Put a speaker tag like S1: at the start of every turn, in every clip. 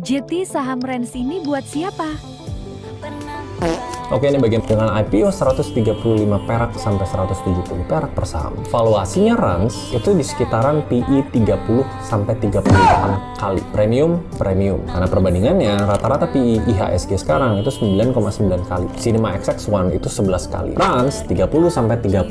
S1: JT saham Rans ini buat siapa?
S2: Oke, ini bagian dengan IPO 135 perak sampai 170 perak per saham. Valuasinya Rans itu di sekitaran PE 30 sampai 38 kali. Premium. Karena perbandingannya rata-rata PE IHSG sekarang itu 9,9 kali. Cinema XX1 itu 11 kali. Rans 30 sampai 38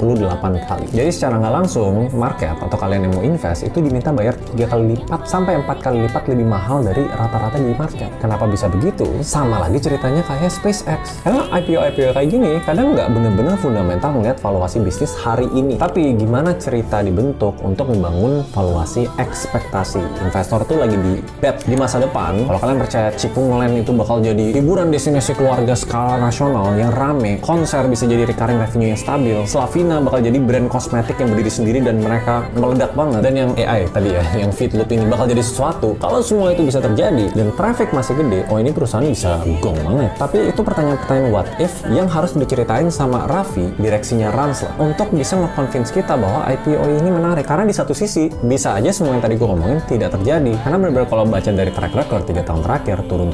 S2: kali. Jadi secara nggak langsung, market atau kalian yang mau invest itu diminta bayar 3 kali lipat sampai 4 kali lipat lebih mahal dari rata-rata di market. Kenapa bisa begitu? Sama lagi ceritanya kayak SpaceX. Karena IPO kayak gini kadang nggak bener-bener fundamental melihat valuasi bisnis hari ini, tapi gimana cerita dibentuk untuk membangun valuasi ekspektasi. Investor tuh lagi di bet di masa depan. Kalau kalian percaya Cipung Land itu bakal jadi hiburan destinasi keluarga skala nasional yang rame, konser bisa jadi recurring revenue yang stabil, Slavina bakal jadi brand kosmetik yang berdiri sendiri dan mereka meledak banget, dan yang AI tadi ya, yang Fitloop ini bakal jadi sesuatu. Kalau semua itu bisa terjadi dan traffic masih gede, oh ini perusahaan bisa gong banget. Tapi itu pertanyaan-pertanyaan what if yang harus diceritain sama Raffi, direksinya Rans lah, untuk bisa nge-convince kita bahwa IPO ini menarik. Karena di satu sisi, bisa aja semua yang tadi gue ngomongin tidak terjadi. Karena benar-benar kalau baca dari track record 3 tahun terakhir, turun,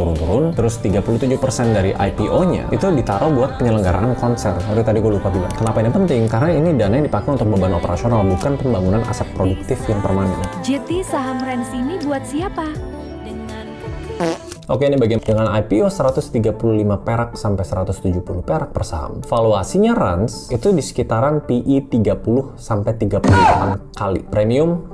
S2: terus 37% dari IPO-nya itu ditaruh buat penyelenggaraan konser. Sorry, tadi gue lupa bilang. Kenapa ini penting? Karena ini dana yang dipakai untuk beban operasional, bukan pembangunan aset produktif yang permanen.
S1: JT saham Rans ini buat siapa?
S2: Oke, ini bagian dengan IPO 135 perak sampai 170 perak per saham. Valuasinya Rans itu di sekitaran PE 30 sampai 38 kali. Premium.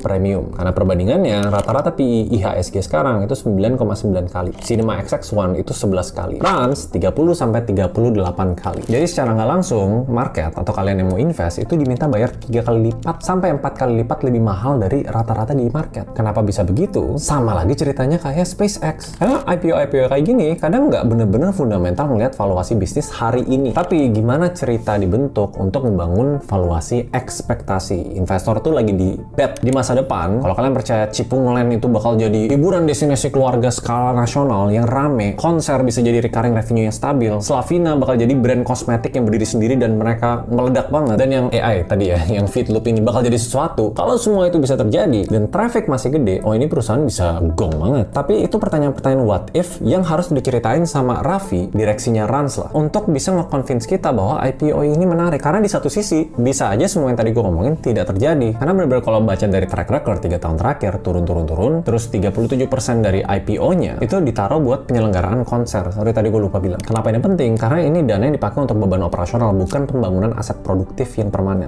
S2: Karena perbandingannya rata-rata PE IHSG sekarang itu 9,9 kali. Cinema XX1 itu 11 kali. Rans 30 sampai 38 kali. Jadi secara nggak langsung, market atau kalian yang mau invest itu diminta bayar 3 kali lipat sampai 4 kali lipat lebih mahal dari rata-rata di market. Kenapa bisa begitu? Sama lagi ceritanya kayak SpaceX. Karena IPO kayak gini kadang nggak bener-bener fundamental melihat valuasi bisnis hari ini, tapi gimana cerita dibentuk untuk membangun valuasi ekspektasi. Investor tuh lagi di bet di masa depan. Kalau kalian percaya Cipung Land itu bakal jadi hiburan destinasi keluarga skala nasional yang rame, konser bisa jadi recurring revenue yang stabil, Slavina bakal jadi brand kosmetik yang berdiri sendiri dan mereka meledak banget, dan yang AI tadi ya, yang Fitloop ini bakal jadi sesuatu. Kalau semua itu bisa terjadi dan traffic masih gede, oh ini perusahaan bisa gong banget. Tapi itu pertanyaan-pertanyaan what if yang harus diceritain sama Raffi, direksinya Rans lah, untuk bisa nge-convince kita bahwa IPO ini menarik. Karena di satu sisi, bisa aja semua yang tadi gue ngomongin tidak terjadi. Karena benar-benar kalau baca dari track record 3 tahun terakhir, turun, terus 37% dari IPO-nya itu ditaruh buat penyelenggaraan konser. Sorry, tadi gue lupa bilang. Kenapa ini penting? Karena ini dana yang dipakai untuk beban operasional, bukan pembangunan aset produktif yang permanen.